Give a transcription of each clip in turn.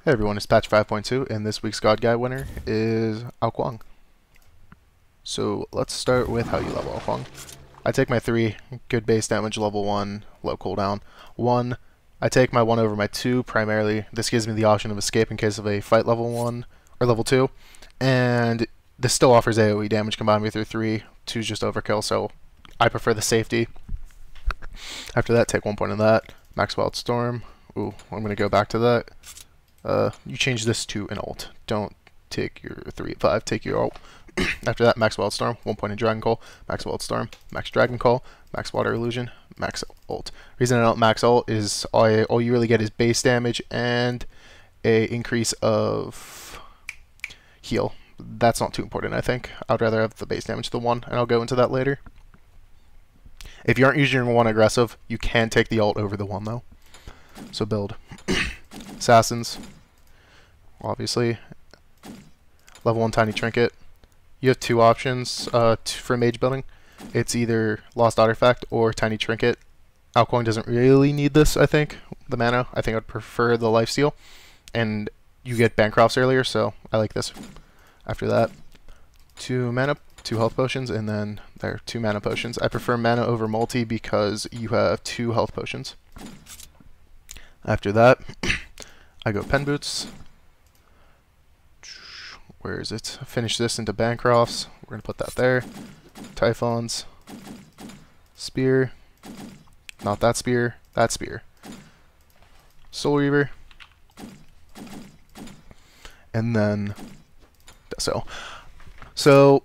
Hey everyone, it's patch 5.2 and this week's God Guy winner is Ao Kaung. So let's start with how you level Ao Kaung. I take my 3, good base damage, level 1, low cooldown. 1, I take my 1 over my 2 primarily. This gives me the option of escape in case of a fight level 1 or level 2. And this still offers AoE damage combined with your 3. 2 is just overkill, so I prefer the safety. After that, take 1 point of that. Max Wild Storm. Ooh, I'm going to go back to that. You change this to an ult. Don't take your 3/5, take your ult. After that, Max Wild Storm, 1 point in Dragon Call, Max Wild Storm, Max Dragon Call, Max Water Illusion, Max ult. Reason I don't max ult is all you really get is base damage and a increase of heal. That's not too important, I think. I'd rather have the base damage than 1, and I'll go into that later. If you aren't using your 1 aggressive, you can take the ult over the 1 though. So build. Assassins, obviously. Level 1 Tiny Trinket. You have 2 options for mage building. It's either Lost Artifact or Tiny Trinket. Ao Kaung doesn't really need this, I think. The mana. I think I'd prefer the Lifesteal. And you get Bancrofts earlier, so I like this. After that, 2 mana, 2 health potions, and then there are 2 mana potions. I prefer mana over multi because you have 2 health potions. After that, I go Pen Boots. Where is it? Finish this into Bancrofts. We're going to put that there. Typhons. Spear. Not that spear. That spear. Soul Reaver. And then Deso. So,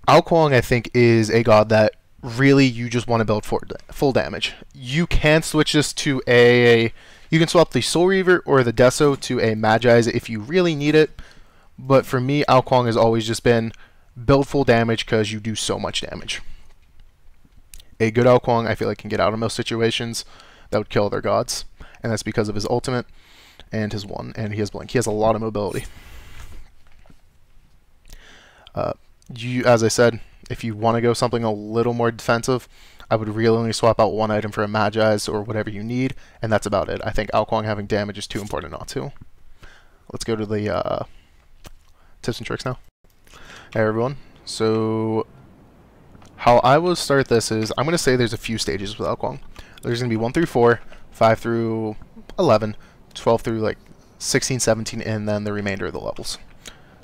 Ao Kaung, I think, is a god that really you just want to build for full damage. You can switch this to a... You can swap the Soul Reaver or the Deso to a Magi's if you really need it. But for me, Ao Kaung has always just been build full damage because you do so much damage. A good Ao Kaung, I feel like, can get out of most situations that would kill other gods. And that's because of his ultimate and his 1. And he has Blink. He has a lot of mobility. As I said, if you want to go something a little more defensive, I would really only swap out 1 item for a Magi's or whatever you need, and that's about it. I think Ao Kaung having damage is too important not to. Let's go to the tips and tricks now. Hey everyone, so how I will start this is, I'm going to say there's a few stages with Ao Kaung. There's going to be 1 through 4, 5 through 11, 12 through like 16, 17, and then the remainder of the levels.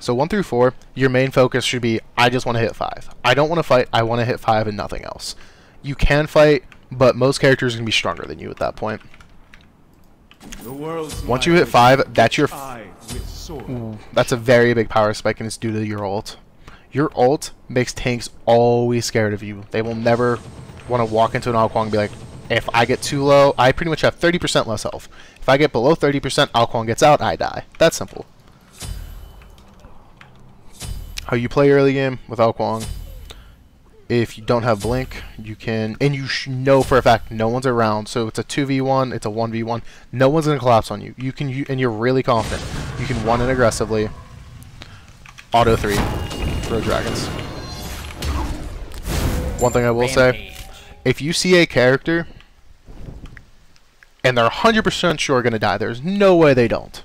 So 1 through 4, your main focus should be, I just want to hit 5. I don't want to fight, I want to hit 5 and nothing else. You can fight, but most characters are going to be stronger than you at that point. Once you hit 5, that's your... that's a very big power spike, and it's due to your ult. Your ult makes tanks always scared of you. They will never want to walk into an Ao Kaung and be like, if I get too low, I pretty much have 30% less health. If I get below 30%, Ao Kaung gets out, I die. That's simple. How you play early game with Ao Kaung. If you don't have Blink, you can, and you know for a fact no one's around, so it's a 2v1, it's a 1v1, no one's going to collapse on you. And you're really confident. You can 1 in aggressively, auto 3, throw dragons. One thing I will say, if you see a character, and they're 100% sure going to die, there's no way they don't,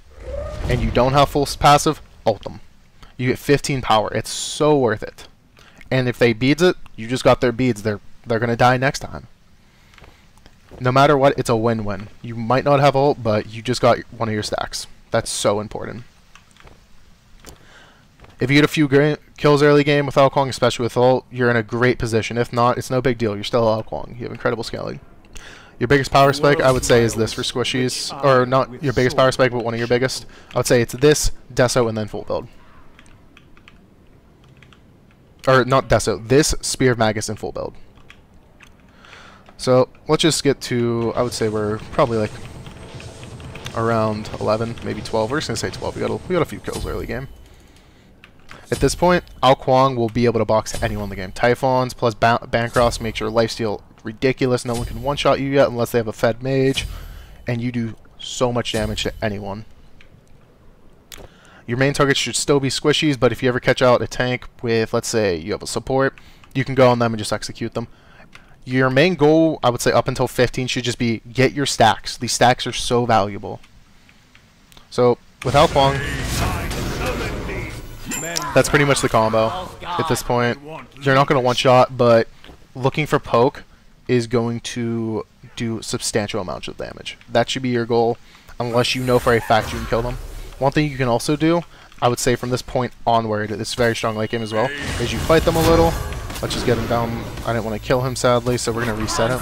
and you don't have full passive, ult them. You get 15 power, it's so worth it. And if they beads it, you just got their beads. They're gonna die next time. No matter what, it's a win-win. You might not have ult, but you just got one of your stacks. That's so important. If you get a few kills early game with Ao Kaung, especially with ult, you're in a great position. If not, it's no big deal. You're still Ao Kaung. You have incredible scaling. Your biggest power spike, I would say, is this for squishies. Or not your biggest power spike, but one of your biggest. I would say it's this, Deso, and then full build. Or not Deso, this Spear of Magus in full build. So let's just get to, I would say we're probably like around 11, maybe 12. We're just gonna say 12. We got a few kills early game. At this point, Ao Kaung will be able to box anyone in the game. Typhons plus Bancrofts makes your lifesteal ridiculous. No one can one-shot you yet unless they have a fed mage, and you do so much damage to anyone. Your main targets should still be squishies, but if you ever catch out a tank with, let's say, you have a support, you can go on them and just execute them. Your main goal, I would say up until 15, should just be get your stacks. These stacks are so valuable. So with Ao Kaung, that's pretty much the combo at this point. You're not going to one-shot, but looking for poke is going to do substantial amounts of damage. That should be your goal, unless you know for a fact you can kill them. One thing you can also do, I would say from this point onward, it's very strong late game as well, is you fight them a little. Let's just get him down. I didn't want to kill him, sadly, so we're going to reset him.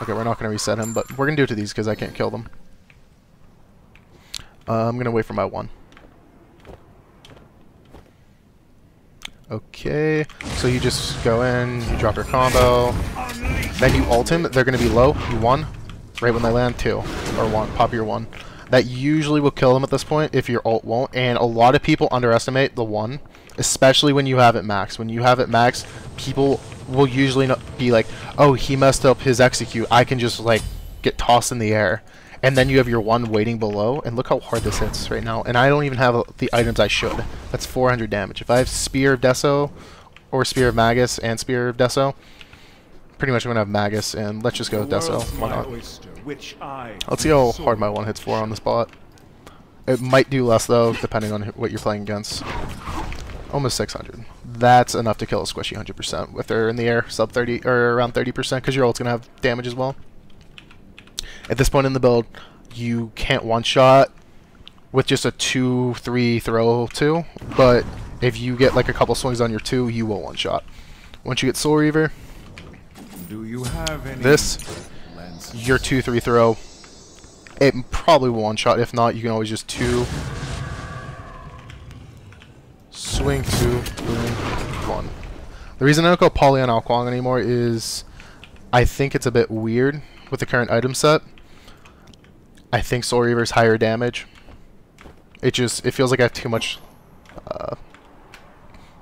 Okay, we're not going to reset him, but we're going to do it to these because I can't kill them. I'm going to wait for my 1. Okay, so you just go in, you drop your combo, then you ult him. They're going to be low. You 1. Right when they land, 2. Or 1. Pop your 1. That usually will kill them at this point if your ult won't. And a lot of people underestimate the 1, especially when you have it max. When you have it max, people will usually not be like, oh, he messed up his execute. I can just like get tossed in the air. And then you have your 1 waiting below, and look how hard this hits right now. And I don't even have the items I should. That's 400 damage. If I have Spear of Deso, or Spear of Magus, and Spear of Deso, pretty much I'm going to have Magus, and let's just go with Deso. Why not? Let's see how hard my 1 hits for on the spot. It might do less, though, depending on what you're playing against. Almost 600. That's enough to kill a squishy 100% with her in the air, sub 30, or around 30%, because your ult's going to have damage as well. At this point in the build, you can't one-shot with just a 2-3 throw 2, but if you get like a couple swings on your 2, you will one-shot. Once you get Soul Reaver, do you have any this, your 2-3 throw, it probably will one-shot. If not, you can always just 2, swing 2, boom, 1. The reason I don't go Poly on Ao Kaung anymore is I think it's a bit weird with the current item set. I think Soul Reaver's higher damage. It feels like I have too much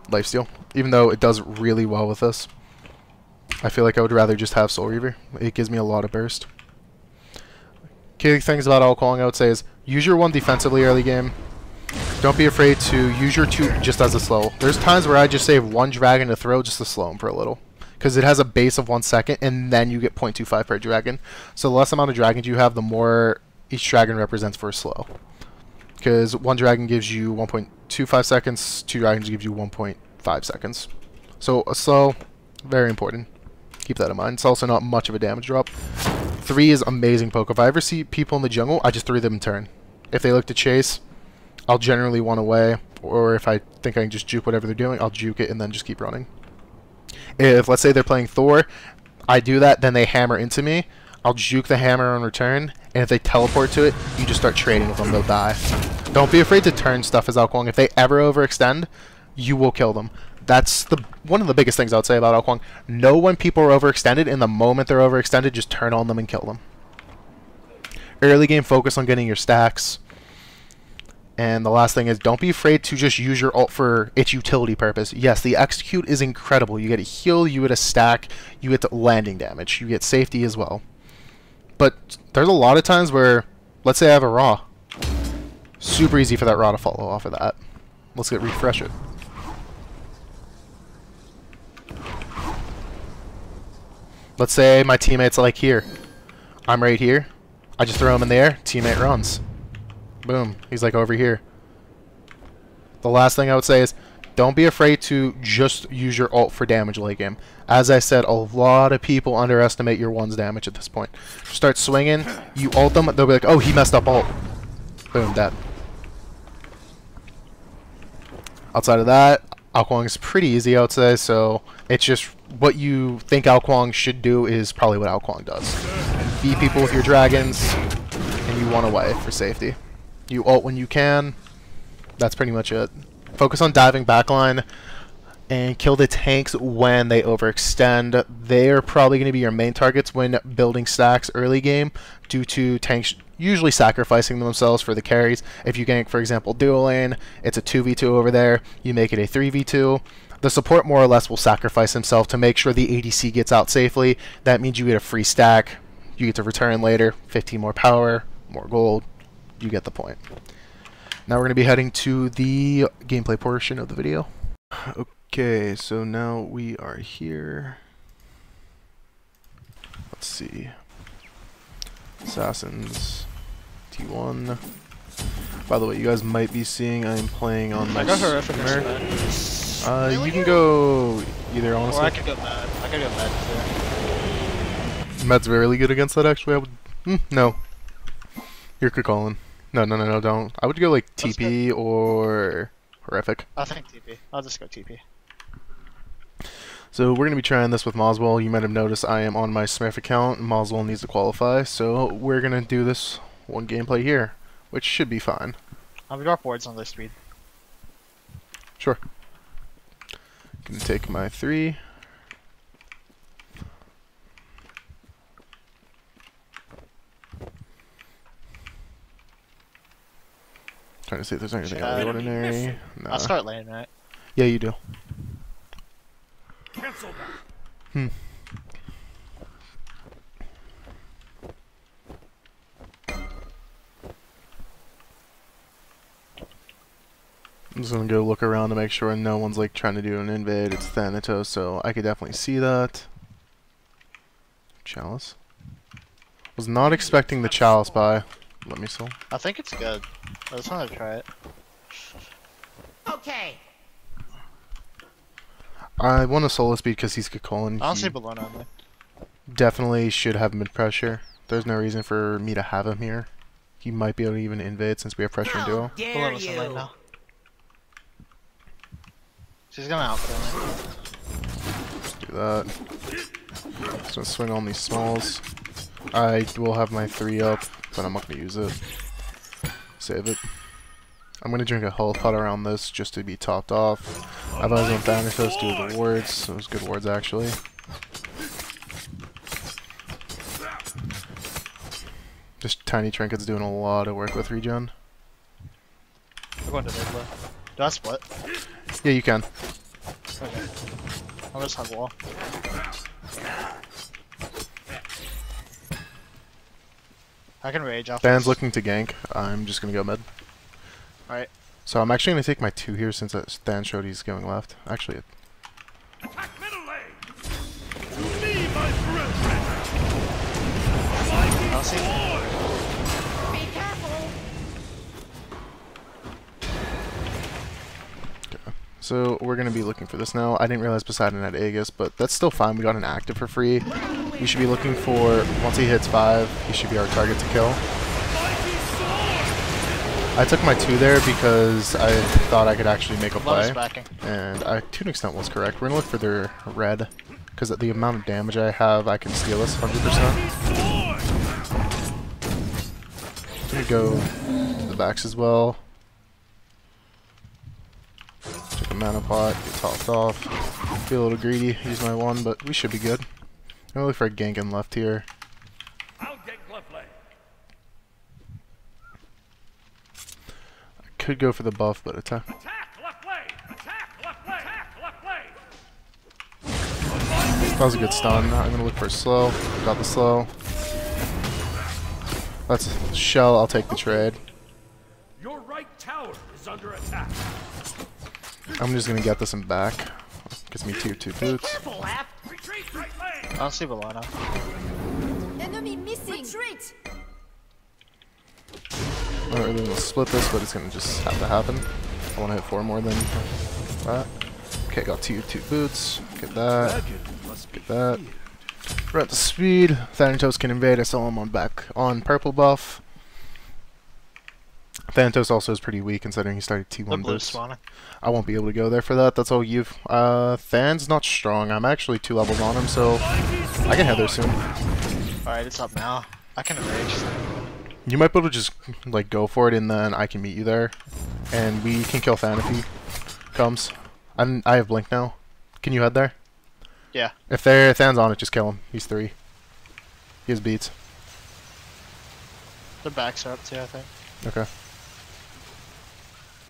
lifesteal, even though it does really well with this. I feel like I would rather just have Soul Reaver. It gives me a lot of burst. Key things about Ao Kaung I would say is use your 1 defensively early game. Don't be afraid to use your 2 just as a slow. There's times where I just save 1 dragon to throw just to slow him for a little, because it has a base of 1 second, and then you get 0.25 per dragon. So the less amount of dragons you have, the more each dragon represents for a slow. Because 1 dragon gives you 1.25 seconds, 2 dragons gives you 1.5 seconds. So a slow, very important. Keep that in mind. It's also not much of a damage drop. 3 is amazing poke. If I ever see people in the jungle, I just 3 them in turn. If they look to chase, I'll generally 1 away. Or if I think I can just juke whatever they're doing, I'll juke it and then just keep running. If, let's say they're playing Thor, I do that, then they hammer into me, I'll juke the hammer on return, and if they teleport to it, you just start trading with them, they'll die. Don't be afraid to turn stuff as Ao Kaung. If they ever overextend, you will kill them. That's one of the biggest things I would say about Ao Kaung. Know when people are overextended, and the moment they're overextended, just turn on them and kill them. Early game, focus on getting your stacks. And the last thing is, don't be afraid to just use your ult for its utility purpose. Yes, the execute is incredible. You get a heal, you get a stack, you get landing damage, you get safety as well. But there's a lot of times where, let's say I have a Raw. Super easy for that Raw to follow off of that. Let's refresh it. Let's say my teammate's like here. I'm right here. I just throw him in the air, teammate runs. Boom. He's like over here. The last thing I would say is don't be afraid to just use your ult for damage late game. As I said, a lot of people underestimate your 1's damage at this point. Start swinging, you ult them, they'll be like, oh, he messed up ult. Boom, dead. Outside of that, Ao Kaung is pretty easy, I would say, so it's just what you think Ao Kaung should do is probably what Ao Kaung does. Beat people with your dragons, and you 1 away for safety. You ult when you can. That's pretty much it. Focus on diving backline and kill the tanks when they overextend. They are probably going to be your main targets when building stacks early game due to tanks usually sacrificing themselves for the carries. If you gank, for example, dual lane, it's a 2v2 over there. You make it a 3v2. The support more or less will sacrifice himself to make sure the ADC gets out safely. That means you get a free stack. You get to return later. 15 more power, more gold. You get the point. Now we're going to be heading to the gameplay portion of the video. Okay, so now we are here. Let's see. Assassins, T1. By the way, you guys might be seeing I'm playing on my I got horrific streamer. You can go either, honestly. Or I could go mad. I could go mad too. Med's really good against that, actually. I would... no. You're calling. No, don't. I would go like TP or horrific. I think TP. I'll just go TP. So we're going to be trying this with Moswell. You might have noticed I am on my Smurf account. Moswell needs to qualify, so we're going to do this one gameplay here, which should be fine. I'll drop wards on their speed. Sure. Gonna take my 3. Trying to see if there's anything out of the ordinary. No. I'll start lane, right? Yeah, you do. Cancel that. I'm just gonna go look around to make sure no one's like trying to do an invade. It's Thanatos, so I could definitely see that. Chalice. Was not expecting the Chalice buy. Let me see. I think it's good. I just want to try it. Okay. I want a solo speed because he's Kakolan. Honestly, Bologna on me. Definitely should have mid pressure. There's no reason for me to have him here. He might be able to even invade since we have pressure in duo. Bologna's in lane now. She's gonna outplay me. Let's do that. Just gonna swing on these smalls. I will have my 3 up, but I'm not gonna use it. Save it. I'm gonna drink a health pot around this just to be topped off. I've always on Thanatos do the wards. Those good wards actually. Just tiny trinkets doing a lot of work with regen. We're going to mid lane. Do I split? Yeah, you can. Okay. I'll just have wall. I can rage off Dan's this. looking to gank. I'm just gonna go mid. Alright. So I'm actually gonna take my 2 here since Dan showed he's going left. Actually, Attack middle lane. To me, my brethren. I'll see. Be careful. so we're gonna be looking for this now. I didn't realize Poseidon had Aegis, but that's still fine. We got an active for free. We should be looking for, once he hits 5, he should be our target to kill. I took my 2 there because I thought I could actually make a play, and I, to an extent, was correct. We're gonna look for their red, because at the amount of damage I have, I can steal this 100%. I'm gonna go to the backs as well. Check a mana pot, get topped off. Be a little greedy, use my 1, but we should be good. I'm gonna look for a gank in left here. I'll gank left lane. Could go for the buff, but attack. Attack left lane. Attack left lane. Attack left lane. That was a good stun. I'm gonna look for a slow. Got the slow. That's shell. I'll take the trade. Your right tower is under attack. I'm just gonna get this in back. Gets me 2 boots. Careful, left. Retreat right lane. I'll see Bologna. Enemy missing. Retreat. I don't really want to split this, but it's gonna just have to happen. I want to hit 4 more than that. Okay, got 2 boots. Get that. Get that. We're at the speed. Thanatos can invade. I saw him on back on purple buff. Thanatos also is pretty weak considering he started The T1 blue boost. spawning. I won't be able to go there for that. That's all you've. Than's not strong. I'm actually 2 levels on him, so I can head there soon. Alright, it's up now. I can rage. You might be able to just like go for it, and then I can meet you there, and we can kill Than if he comes. I have blink now. Can you head there? Yeah. If Than's on it, just kill him. He's 3. He has beats. The backs are up too, I think. Okay.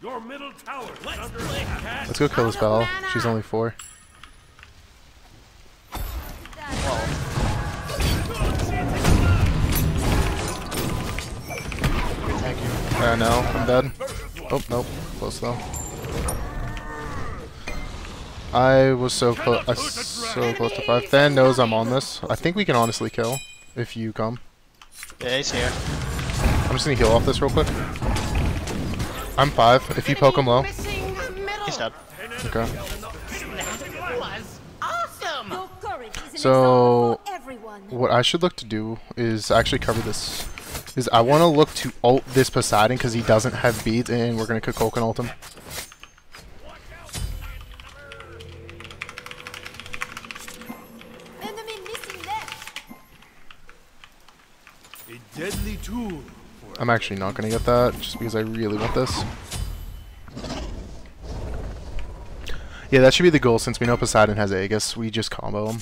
Your middle tower is under attack. Let's go kill this Belle. She's only 4. Thank you. No, I'm dead. Oh, nope. Close though. I was so close. So close to 5. Than knows I'm on this. I think we can honestly kill if you come. Yeah, he's here. I'm just gonna heal off this real quick. I'm 5. If you poke him low. Missing the middle. He's dead. Okay. That was awesome. Your courage is an So, example for everyone. what I should look to do is actually cover this. Is I want to look to ult this Poseidon because he doesn't have beads, and we're gonna Kukulkan ult him. Enemy missing left. A deadly tool. I'm actually not gonna get that just because I really want this. Yeah, that should be the goal since we know Poseidon has Aegis. We just combo him.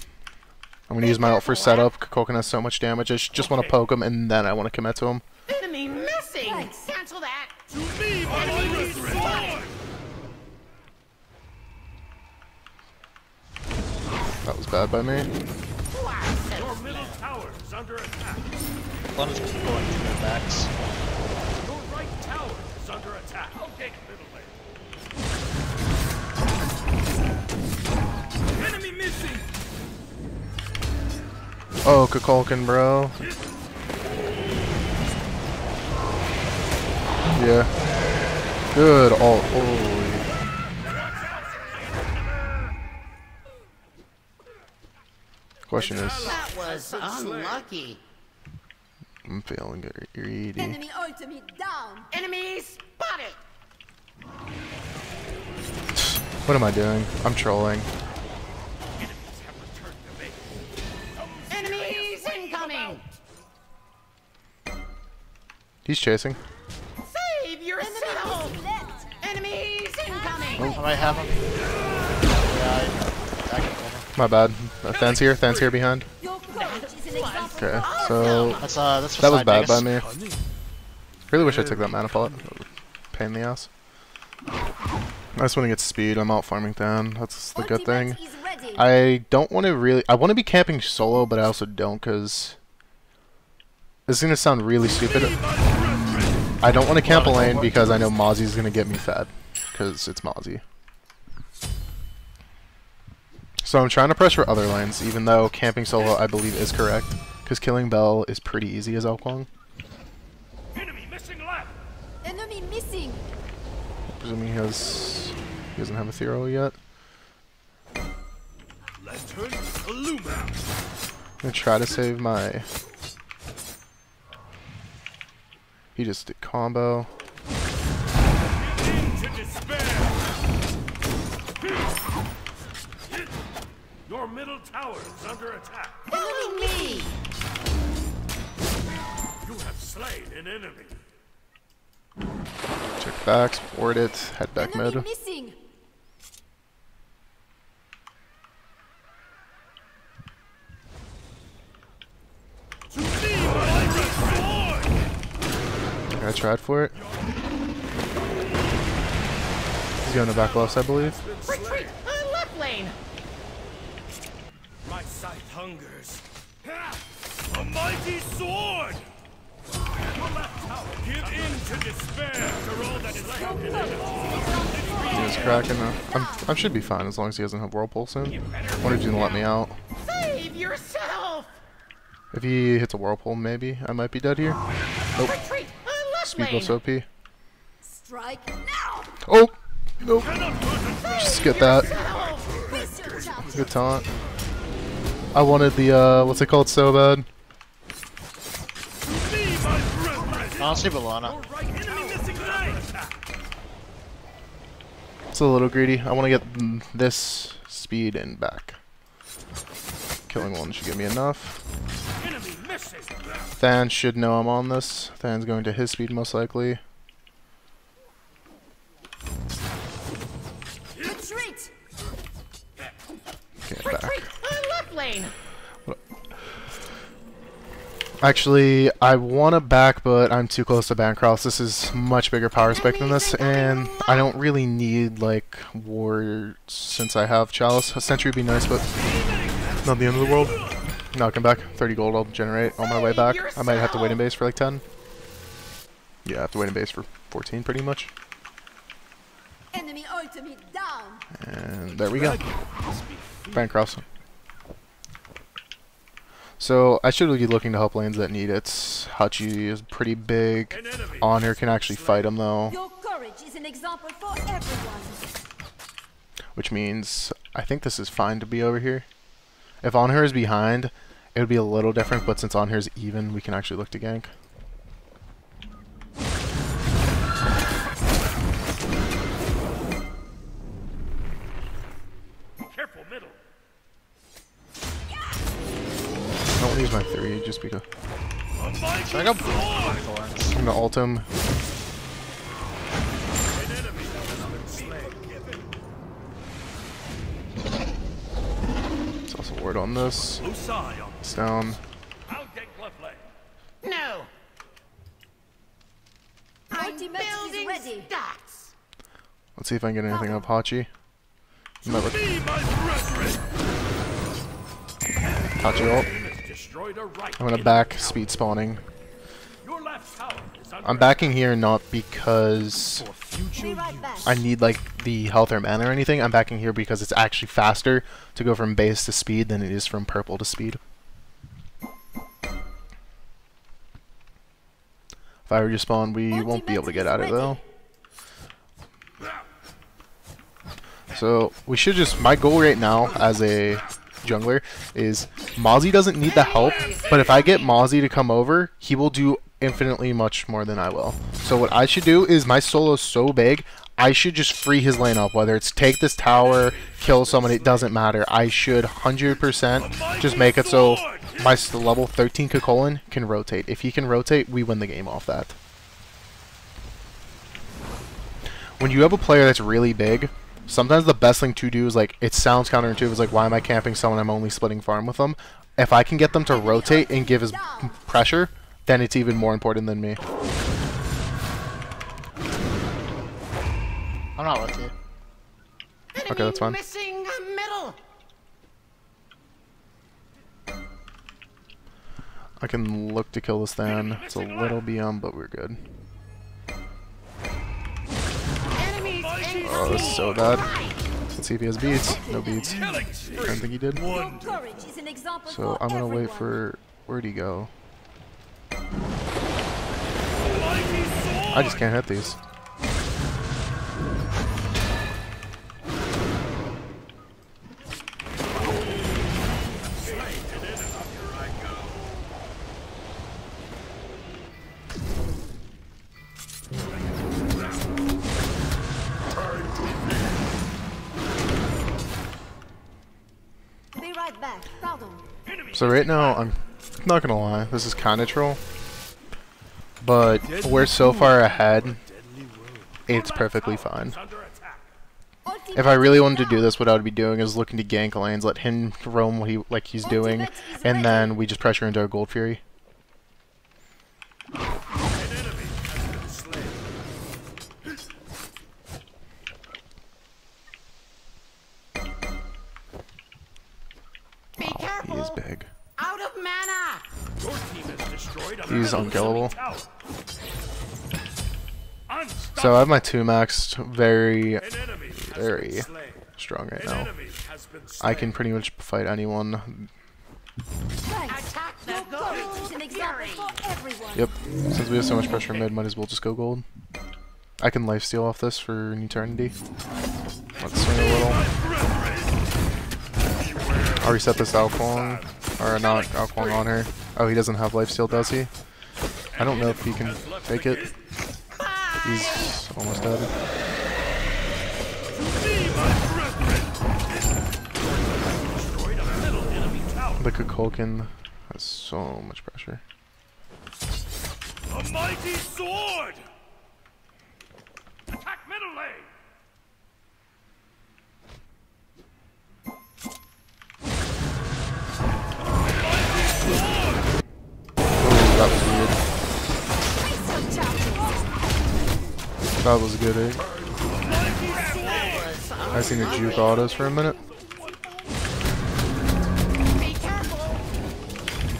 I'm gonna use my ult for setup. Kukulkan has so much damage. I just want to poke him and then I want to commit to him. Enemy missing. Cancel that. To me, my brethren! That was bad by me. Your middle tower is under attack. One is going through their backs. Your right tower is under attack. Okay, middle lane. Enemy missing. Oh, Kukulkan, bro. Yeah. Good ult. Holy. Question is, That was unlucky. I'm feeling greedy. Enemy ultimate down. Enemy spotted. What am I doing? I'm trolling. Enemies incoming. He's chasing. Save yourself. Left. Enemies incoming. I might have him. Yeah, I can kill him. My bad. Than's here. Than's here behind. Your courage is an example. Okay, so That's that was Poseidon, bad I by guess. me. Really wish I took that mana pot. Pain in the ass. I just want to get speed. I'm out farming Than. That's the good thing. Ultimate is ready. I don't want to really. I want to be camping solo, but I also don't because this is gonna sound really stupid. I don't want to camp a lane because I know Mozzie's gonna get me fed because it's Mozzie. So I'm trying to pressure other lanes, even though camping solo I believe is correct, because killing Bell is pretty easy as Ao Kaung. Enemy missing left. Enemy missing. Presuming he doesn't have a Thero yet. Lantern Illumina. I'm gonna try to save my. He just did combo. Into despair. Your middle tower is under attack. Follow me. You have slain an enemy. Check backs, ward it, head back Enemy mid. missing. To me, my brethren! I tried for it. He's going to back left, I believe. Retreat. Left lane. My sight hungers. A mighty sword! Your left tower, give in to despair. After all that is left in enemy. He's cracking. I should be fine as long as he doesn't have Whirlpool soon. Wonder if he's gonna let me out. Save yourself. If he hits a Whirlpool, maybe I might be dead here. Nope. Retreat. Left Speed lane. buff's OP. Strike now. Oh! Nope. Just get that. Waste your chance. Good taunt. I wanted the, what's it called so bad? To me, my brethren! Honestly, Balana. Your right enemy missing lane. It's a little greedy. I want to get this speed and back. Killing one should give me enough. Enemy missing. Than should know I'm on this. Than's going to his speed most likely. Retreat. Get back. Retreat. Left lane. Actually, I want to back, but I'm too close to Bancross. This is much bigger power spec than this, and I don't really need, like, warriors since I have Chalice. A sentry would be nice, but not the end of the world. No, come back. 30 gold I'll generate on my way back. I might have to wait in base for, like, 10. Yeah, I have to wait in base for 14, pretty much. Enemy ultimate down. And there we go. Bancross. So, I should be looking to help lanes that need it. Hachi is pretty big. An enemy. Honor can actually fight him, though. Your courage courage is an example for everyone. Which means I think this is fine to be over here. If on her is behind, it would be a little different, but since on her is even, we can actually look to gank. Careful, middle. I don't use my 3 just because A mighty So I got sword. thorns. I'm gonna ult him. An enemy has been slain. Let's also ward on this. Close eye on. It's down. I'll get Clefley. No. I'm Ultimate is building ready. stacks. Let's see if I can get anything up Hachi. Might look Be my brethren. Hachi ult. Has destroyed a right. I'm gonna back speed spawning. Your left tower is under I'm backing here not because Be right back. I need like the health or mana or anything. I'm backing here because it's actually faster to go from base to speed than it is from purple to speed. If I were to spawn, we won't be able to get at it though. So we should just, my goal right now as a jungler is Mozzie doesn't need the help, but if I get Mozzie to come over, he will do infinitely much more than I will. So what I should do is, my solo's so big, I should just free his lane up, whether it's take this tower, kill someone, it doesn't matter. I should 100% just make it so my level 13 Kuang can rotate. If he can rotate, we win the game off that. When you have a player that's really big, sometimes the best thing to do is, like, it sounds counterintuitive, is like, why am I camping someone, I'm only splitting farm with them? If I can get them to rotate and give his pressure, then it's even more important than me. I'm not with you. Okay, that's fine. Missing a middle. I can look to kill this Than. It's a little beyond, but we're good. Enemies in Oh, this is so bad. right. Let's see if he has beats. No beats. killing I spree. don't think he did. Your courage is an example So for I'm gonna wait everyone. for... Where'd he go? Mighty sword. I just can't hit these. Be right back. Pardon. So right now, I'm not gonna lie, this is kinda troll. But we're so far ahead, it's perfectly fine. Under attack. Ultimate If I really is wanted to do down. this, what I would be doing is looking to gank lanes, let him roam what he's doing, and then we just pressure into our Gold Fury. An enemy has been slain. Be Wow, careful. he is big. Out of mana. Your team has destroyed a He's middle unkillable. enemy tower. Unstoppable. So I have my 2 maxed very, An enemy has very been slain. strong right An now. enemy has been I slain. can pretty much fight anyone. Thanks. Attack the Your courage is an gold. example for everyone. Yep, since we have so much pressure mid, might as well just go gold. I can lifesteal off this for an eternity. Let's swing a little. I'll reset this Ao Kaung, or not Ao Kaung on her. Oh, he doesn't have lifesteal, does he? I don't know if he can take it. He's almost dead. Be my brethren. Destroyed a middle enemy tower. The Kukulkan has so much pressure. A mighty sword. Attack middle lane. Oh, that was weird. Face your champions. That was good, eh? I seen a juke autos for a minute. Be careful.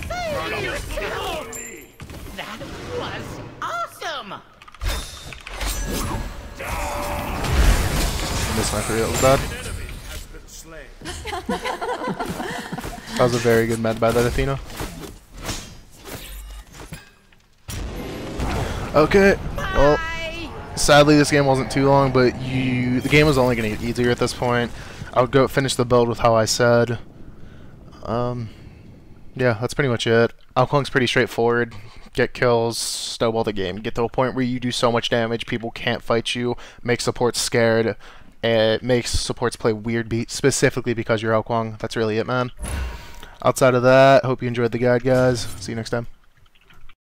Save yourself. Follow me. That was awesome. Missed my 3, that was bad. An enemy has been slain. That was a very good med by that Athena. Okay, well, Bye. Sadly, this game wasn't too long, but the game was only going to get easier at this point. I would go finish the build with how I said. Yeah, that's pretty much it. Ao Kaung's pretty straightforward. Get kills, snowball the game. Get to a point where you do so much damage, people can't fight you, make supports scared. It makes supports play weird beats, specifically because you're Ao Kaung. That's really it, man. Outside of that, hope you enjoyed the guide, guys. See you next time.